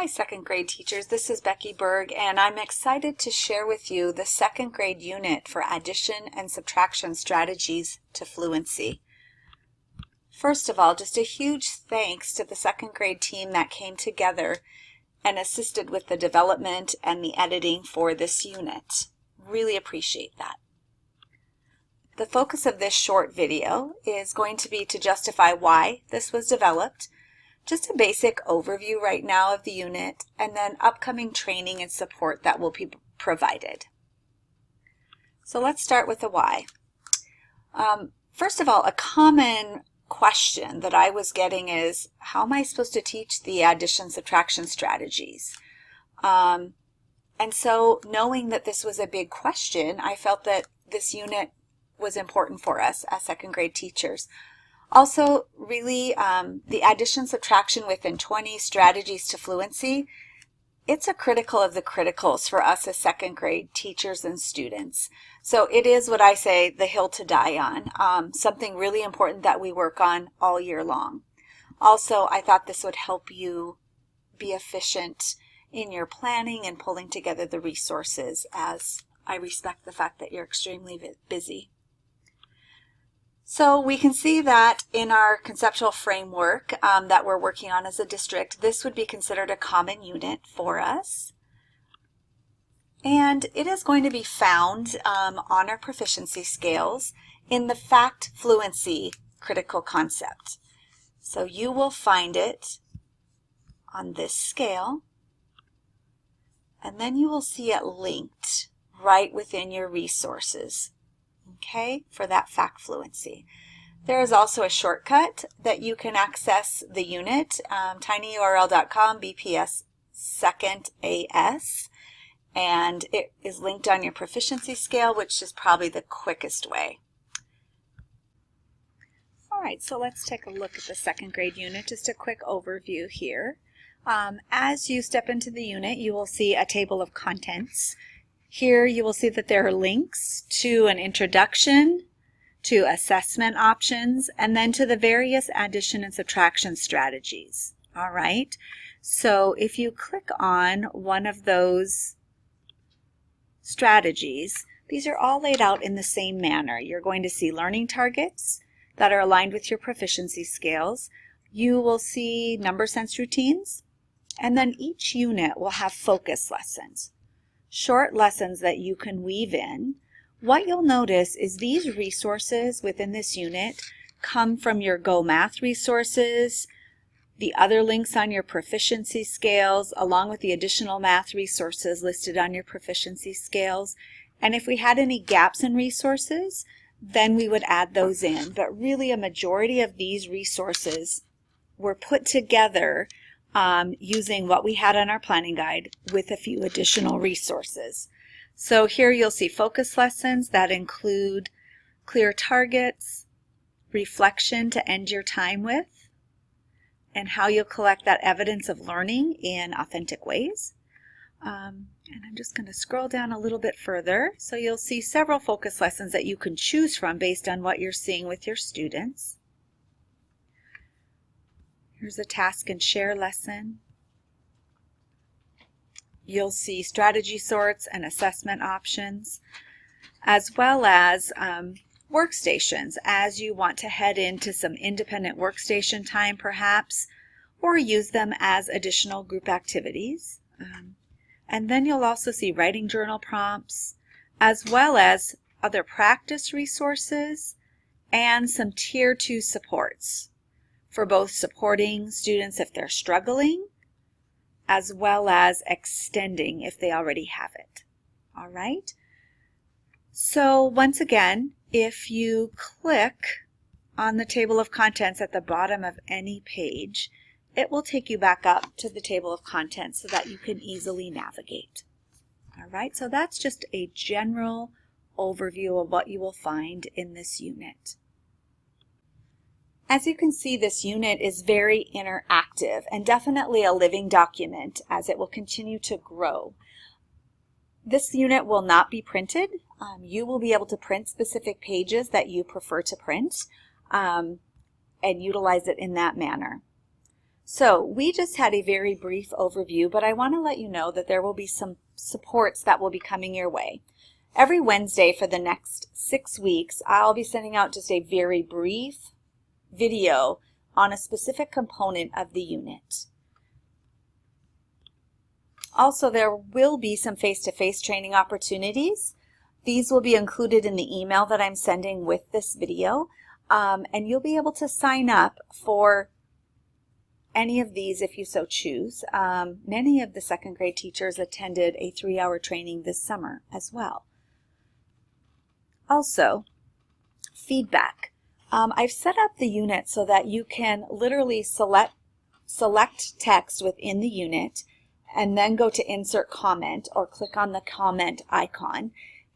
Hi, second grade teachers. This is Becky Berg, and I'm excited to share with you the second grade unit for addition and subtraction strategies to fluency. First of all, just a huge thanks to the second grade team that came together and assisted with the development and the editing for this unit. Really appreciate that. The focus of this short video is going to be to justify why this was developed, just a basic overview right now of the unit, and then upcoming training and support that will be provided. So let's start with the why. First of all, a common question that I was getting is, how am I supposed to teach the addition subtraction strategies? And so knowing that this was a big question, I felt that this unit was important for us as second grade teachers. Also, really, the addition subtraction within 20 strategies to fluency, it's a critical of the criticals for us as second grade teachers and students. So it is what I say, the hill to die on, something really important that we work on all year long. Also, I thought this would help you be efficient in your planning and pulling together the resources, as I respect the fact that you're extremely busy. So we can see that in our conceptual framework that we're working on as a district, this would be considered a common unit for us. And it is going to be found on our proficiency scales in the fact fluency critical concept. So you will find it on this scale, and then you will see it linked right within your resources. Okay, for that fact fluency. There is also a shortcut that you can access the unit, tinyurl.com BPS second AS, and it is linked on your proficiency scale, which is probably the quickest way. All right, so let's take a look at the second grade unit, just a quick overview here. As you step into the unit, you will see a table of contents. Here you will see that there are links to an introduction, to assessment options, and then to the various addition and subtraction strategies. All right, so if you click on one of those strategies, these are all laid out in the same manner. You're going to see learning targets that are aligned with your proficiency scales. You will see number sense routines, and then each unit will have focus lessons. Short lessons that you can weave in. What you'll notice is these resources within this unit come from your Go Math resources, the other links on your proficiency scales, along with the additional math resources listed on your proficiency scales. And if we had any gaps in resources, then we would add those in. But really a majority of these resources were put together using what we had on our planning guide with a few additional resources. So here you'll see focus lessons that include clear targets, reflection to end your time with, and how you'll collect that evidence of learning in authentic ways. And I'm just going to scroll down a little bit further. So you'll see several focus lessons that you can choose from based on what you're seeing with your students. Here's a task and share lesson. You'll see strategy sorts and assessment options, as well as workstations as you want to head into some independent workstation time perhaps, or use them as additional group activities. And then you'll also see writing journal prompts, as well as other practice resources and some tier 2 supports for both supporting students if they're struggling, as well as extending if they already have it. All right? So once again, if you click on the table of contents at the bottom of any page, it will take you back up to the table of contents so that you can easily navigate. All right, so that's just a general overview of what you will find in this unit. As you can see, this unit is very interactive and definitely a living document as it will continue to grow. This unit will not be printed. You will be able to print specific pages that you prefer to print and utilize it in that manner. So we just had a very brief overview, but I want to let you know that there will be some supports that will be coming your way. Every Wednesday for the next 6 weeks, I'll be sending out just a very brief video on a specific component of the unit. Also, there will be some face-to-face training opportunities. These will be included in the email that I'm sending with this video, and you'll be able to sign up for any of these if you so choose. Many of the second grade teachers attended a 3-hour training this summer as well. Also, feedback. I've set up the unit so that you can literally select text within the unit and then go to Insert Comment or click on the comment icon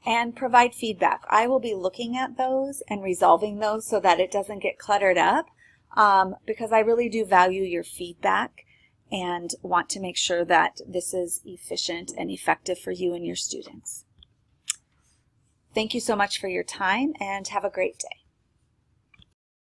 and provide feedback. I will be looking at those and resolving those so that it doesn't get cluttered up, because I really do value your feedback and want to make sure that this is efficient and effective for you and your students. Thank you so much for your time, and have a great day.